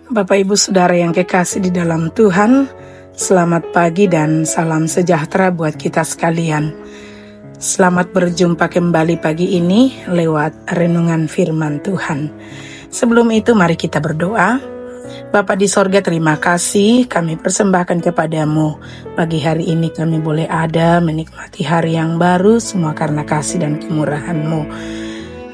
Bapak Ibu Saudara yang kekasih di dalam Tuhan, selamat pagi dan salam sejahtera buat kita sekalian. Selamat berjumpa kembali pagi ini lewat renungan firman Tuhan. Sebelum itu mari kita berdoa. Bapa di sorga, terima kasih kami persembahkan kepadamu. Pagi hari ini kami boleh ada menikmati hari yang baru, semua karena kasih dan kemurahan-Mu.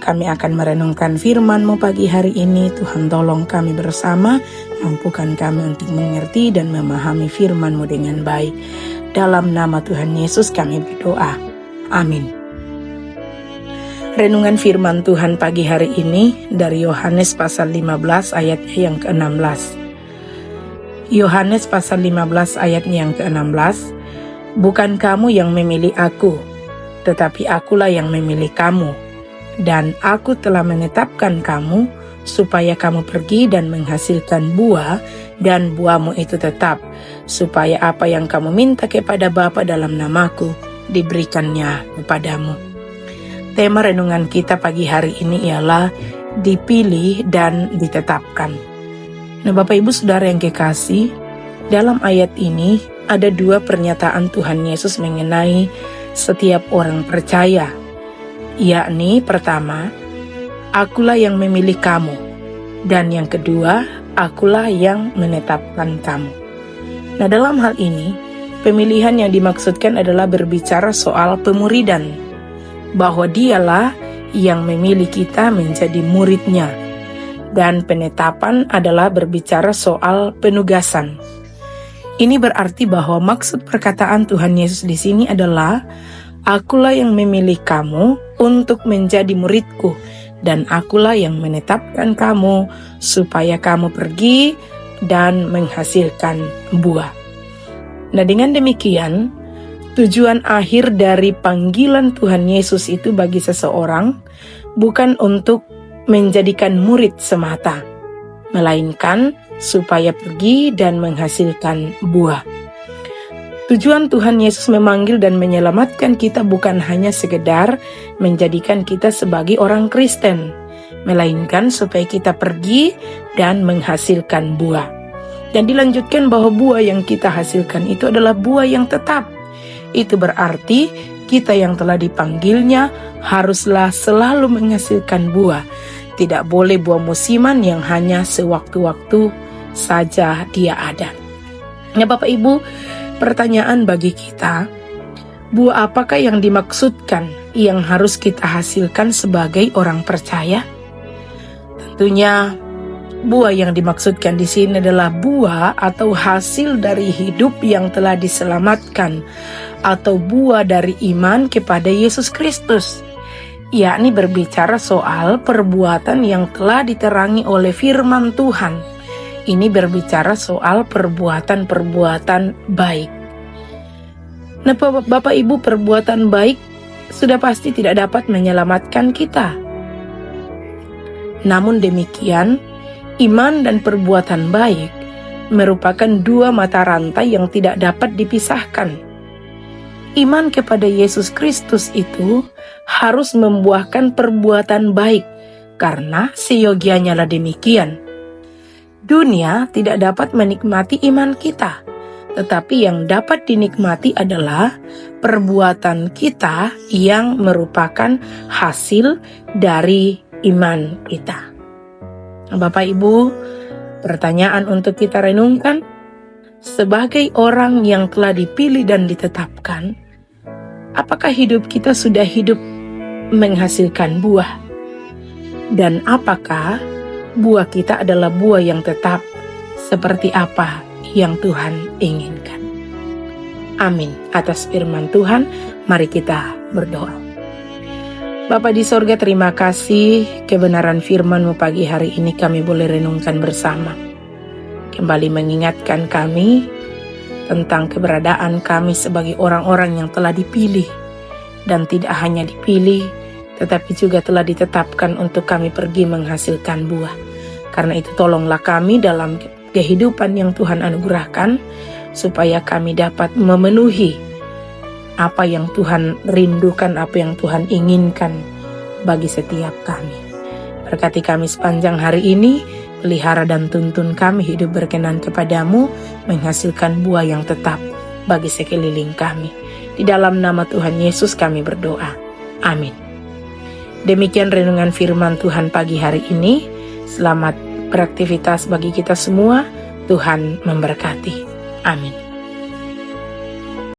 Kami akan merenungkan firman-Mu pagi hari ini. Tuhan, tolong kami bersama, mampukan kami untuk mengerti dan memahami firman-Mu dengan baik. Dalam nama Tuhan Yesus kami berdoa. Amin. Renungan firman Tuhan pagi hari ini dari Yohanes pasal 15 ayatnya yang ke-16. Yohanes pasal 15 ayatnya yang ke-16. Bukan kamu yang memilih aku, tetapi akulah yang memilih kamu. Dan aku telah menetapkan kamu supaya kamu pergi dan menghasilkan buah, dan buahmu itu tetap, supaya apa yang kamu minta kepada Bapa dalam namaku diberikannya kepadamu. Tema renungan kita pagi hari ini ialah dipilih dan ditetapkan. Nah, Bapak Ibu Saudara yang kekasih, dalam ayat ini ada dua pernyataan Tuhan Yesus mengenai setiap orang percaya. Yakni pertama, akulah yang memilih kamu, dan yang kedua, akulah yang menetapkan kamu. Nah, dalam hal ini, pemilihan yang dimaksudkan adalah berbicara soal pemuridan, bahwa dialah yang memilih kita menjadi muridnya, dan penetapan adalah berbicara soal penugasan. Ini berarti bahwa maksud perkataan Tuhan Yesus di sini adalah, akulah yang memilih kamu untuk menjadi muridku, dan akulah yang menetapkan kamu supaya kamu pergi dan menghasilkan buah. Nah, dengan demikian, tujuan akhir dari panggilan Tuhan Yesus itu bagi seseorang bukan untuk menjadikan murid semata, melainkan supaya pergi dan menghasilkan buah. Tujuan Tuhan Yesus memanggil dan menyelamatkan kita bukan hanya sekedar menjadikan kita sebagai orang Kristen, melainkan supaya kita pergi dan menghasilkan buah. Dan dilanjutkan bahwa buah yang kita hasilkan itu adalah buah yang tetap. Itu berarti kita yang telah dipanggilnya haruslah selalu menghasilkan buah. Tidak boleh buah musiman yang hanya sewaktu-waktu saja dia ada. Ya Bapak Ibu, pertanyaan bagi kita, buah apakah yang dimaksudkan yang harus kita hasilkan sebagai orang percaya? Tentunya buah yang dimaksudkan di sini adalah buah atau hasil dari hidup yang telah diselamatkan, atau buah dari iman kepada Yesus Kristus, yakni berbicara soal perbuatan yang telah diterangi oleh firman Tuhan. Ini berbicara soal perbuatan-perbuatan baik. Nah, Bapak Ibu, perbuatan baik sudah pasti tidak dapat menyelamatkan kita. Namun demikian, iman dan perbuatan baik merupakan dua mata rantai yang tidak dapat dipisahkan. Iman kepada Yesus Kristus itu harus membuahkan perbuatan baik, karena seyogianya lah demikian. Dunia tidak dapat menikmati iman kita, tetapi yang dapat dinikmati adalah perbuatan kita yang merupakan hasil dari iman kita. Bapak Ibu, pertanyaan untuk kita renungkan, sebagai orang yang telah dipilih dan ditetapkan, apakah hidup kita sudah hidup menghasilkan buah? Dan apakah buah kita adalah buah yang tetap seperti apa yang Tuhan inginkan? Amin. Atas firman Tuhan, mari kita berdoa. Bapa di sorga, terima kasih kebenaran firman-Mu pagi hari ini kami boleh renungkan bersama. Kembali mengingatkan kami tentang keberadaan kami sebagai orang-orang yang telah dipilih, dan tidak hanya dipilih, tetapi juga telah ditetapkan untuk kami pergi menghasilkan buah. Karena itu tolonglah kami dalam kehidupan yang Tuhan anugerahkan, supaya kami dapat memenuhi apa yang Tuhan rindukan, apa yang Tuhan inginkan bagi setiap kami. Berkati kami sepanjang hari ini, pelihara dan tuntun kami hidup berkenan kepadamu, menghasilkan buah yang tetap bagi sekeliling kami. Di dalam nama Tuhan Yesus kami berdoa. Amin. Demikian renungan firman Tuhan pagi hari ini. Selamat beraktivitas bagi kita semua. Tuhan memberkati. Amin.